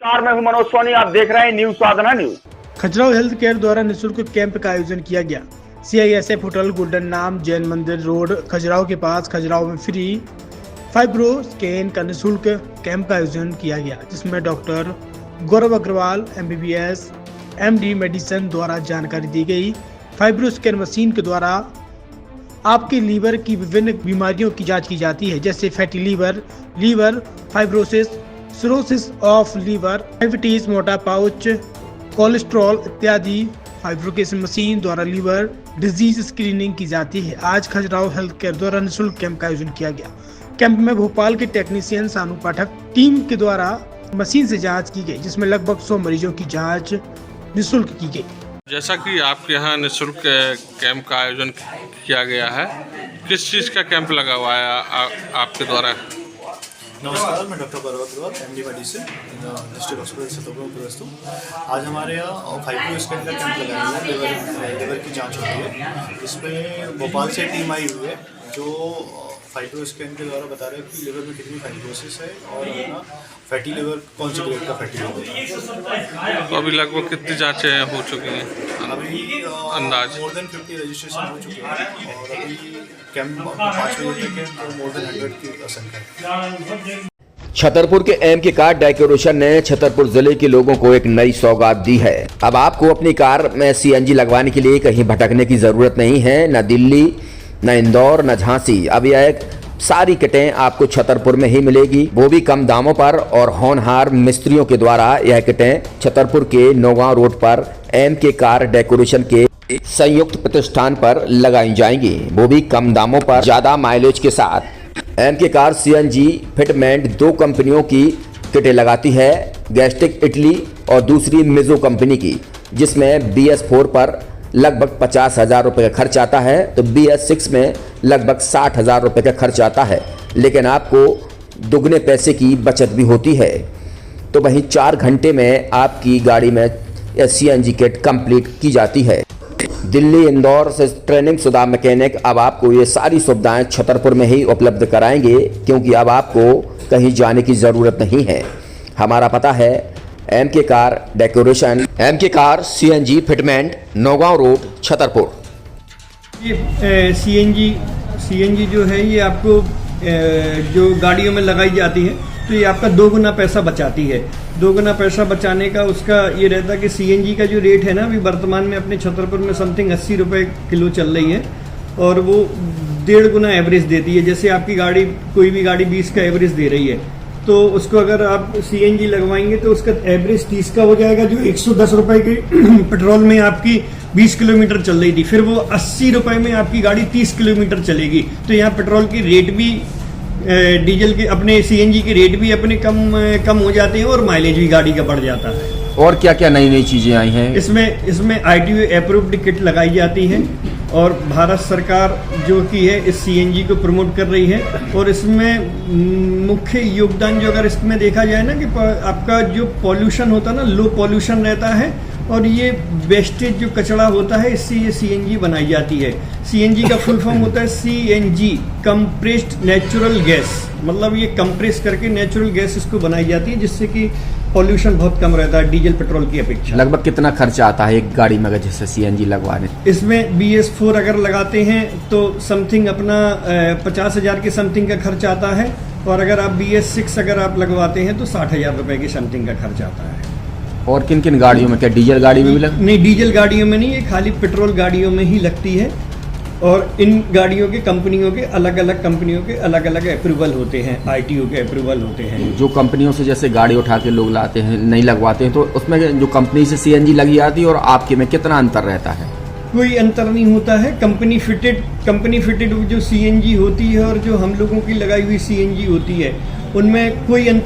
मैं हूं मनोज सोनी, आप देख रहे हैं न्यूज साधना न्यूज। खजुराहो हेल्थ केयर द्वारा निःशुल्क कैंप का आयोजन किया गया। CISF होटल गोल्डन नाम जैन मंदिर रोड खजुराहो के पास खजुराहो में फ्री फाइब्रो स्कैन का निःशुल्क कैंप का आयोजन किया गया, जिसमें doctor Gaurav Agarwal MBBS MD medicine द्वारा जानकारी दी गई। फाइब्रो स्कैन मशीन के द्वारा आपके लीवर की विभिन्न बीमारियों की जांच की जाती है, जैसे fatty liver fibrosis, cirrhosis of liver, diabetes, मोटापाउच, कोलेस्ट्रॉल इत्यादि। फाइब्रोकेशन मशीन द्वारा लीवर डिजीज स्क्रीनिंग की जाती है। आज खजुराहो हेल्थ केयर द्वारा निःशुल्क कैंप का आयोजन किया गया। कैंप में भोपाल के टेक्नीशियन सानू पाठक टीम के द्वारा मशीन से जांच की गई, जिसमें लगभग 100 मरीजों की जांच निःशुल्क की गई। जैसा कि आपके यहाँ निःशुल्क कैंप का आयोजन किया गया है, किस चीज़ का कैंप लगा हुआ है आपके द्वारा? नमस्कार, मैं doctor Gaurav Agrawal MD medicine district hospital Chhatarpur प्रस्तु। आज हमारे यहाँ फाइब्रो स्कैन का कैंप लगाया गया है। लिवर की जांच होती है। इसमें भोपाल से टीम आई हुई है जो फाइब्रो स्कैन के द्वारा बता रहे हैं कि लिवर में कितनी फाइब्रोसिस है और फैटी लिवर कौन से ग्रेड का फैटी लिवर है। तो अभी लगभग कितनी जांचें हो चुकी हैं? अभी अंदाज मोर देन 50 रजिस्ट्रेशन हो चुके हैं और अभी कैंप 5 बजे तक है तो मोर देन 100 की संख्या है। छतरपुर के MK कार डेकोरेशन ने छतरपुर जिले के लोगों को एक नई सौगात दी है। अब आपको अपनी कार में CNG लगवाने के लिए कहीं भटकने की जरूरत नहीं है, न दिल्ली, न इंदौर, न झांसी। अब यह सारी किटें आपको छतरपुर में ही मिलेगी, वो भी कम दामों पर। और होनहार मिस्त्रियों के द्वारा यह किटें छतरपुर के नौगांव रोड पर MK कार डेकोरेशन के संयुक्त प्रतिष्ठान पर लगाई जाएंगी, वो भी कम दामों पर, ज्यादा माइलेज के साथ। MK कार CNG फिटमेंट 2 कंपनियों की किटें लगाती है, गैस्ट्रिक इटली और दूसरी मिजो कंपनी की, जिसमें BS4 पर लगभग 50,000 रुपये का खर्च आता है, तो BS6 में लगभग 60,000 रुपये का खर्च आता है, लेकिन आपको दुगने पैसे की बचत भी होती है। तो वहीं 4 घंटे में आपकी गाड़ी में CNG किट कंप्लीट की जाती है। दिल्ली, इंदौर से ट्रेनिंग शुदा मैकेनिक अब आपको ये सारी सुविधाएं छतरपुर में ही उपलब्ध कराएंगे, क्योंकि अब आपको कहीं जाने की ज़रूरत नहीं है। हमारा पता है MK car decoration, MK car CNG fitment, Naugaon road, Chhatarpur. ये CNG जो है ये आपको जो गाड़ियों में लगाई जाती है तो ये आपका 2 गुना पैसा बचाती है। 2 गुना पैसा बचाने का उसका ये रहता है कि CNG का जो रेट है ना, अभी वर्तमान में अपने छतरपुर में समथिंग 80 रुपये किलो चल रही है और वो 1.5 गुना एवरेज देती है। जैसे आपकी गाड़ी, कोई भी गाड़ी 20 का एवरेज दे रही है, तो उसको अगर आप CNG लगवाएंगे तो उसका एवरेज 30 का हो जाएगा। जो 110 रुपए की पेट्रोल में आपकी 20 किलोमीटर चल रही थी, फिर वो 80 रुपए में आपकी गाड़ी 30 किलोमीटर चलेगी। तो यहाँ पेट्रोल की रेट भी, डीजल के, अपने CNG के रेट भी अपने कम हो जाते हैं और माइलेज भी गाड़ी का बढ़ जाता है। और क्या क्या नई चीजें आई हैं? इसमें ITO अप्रूव्ड किट लगाई जाती है और भारत सरकार जो की है इस CNG को प्रमोट कर रही है। और इसमें मुख्य योगदान जो अगर इसमें देखा जाए ना, कि आपका जो पॉल्यूशन होता है ना, लो पॉल्यूशन रहता है और ये वेस्टेज जो कचरा होता है, इससे ये CNG बनाई जाती है। CNG का फुल फॉर्म होता है CNG, कंप्रेस्ड नेचुरल गैस। मतलब ये कंप्रेस करके नेचुरल गैस इसको बनाई जाती है, जिससे कि पॉल्यूशन बहुत कम रहता है डीजल पेट्रोल की अपेक्षा। लगभग कितना खर्चा आता है एक गाड़ी में जैसे CNG लगवाने? इसमें BS4 अगर लगाते हैं तो समथिंग अपना 50,000 के समथिंग का खर्च आता है, और अगर आप BS6 अगर आप लगवाते हैं तो 60,000 रुपए की समथिंग का खर्च आता है। और किन किन गाड़ियों में? क्या डीजल गाड़ी में भी नहीं, डीजल गाड़ियों में नहीं, ये खाली पेट्रोल गाड़ियों में ही लगती है। और इन गाड़ियों के कंपनियों के अलग अलग अप्रूवल होते हैं, ITO के अप्रूवल होते हैं। जो कंपनियों से जैसे गाड़ी उठा के लोग लाते हैं, नहीं लगवाते हैं, तो उसमें जो कंपनी से CNG लगी आती है और आपके में कितना अंतर रहता है? कोई अंतर नहीं होता है। कंपनी फिटेड जो CNG होती है और जो हम लोगों की लगाई हुई CNG होती है, उनमें कोई अंतर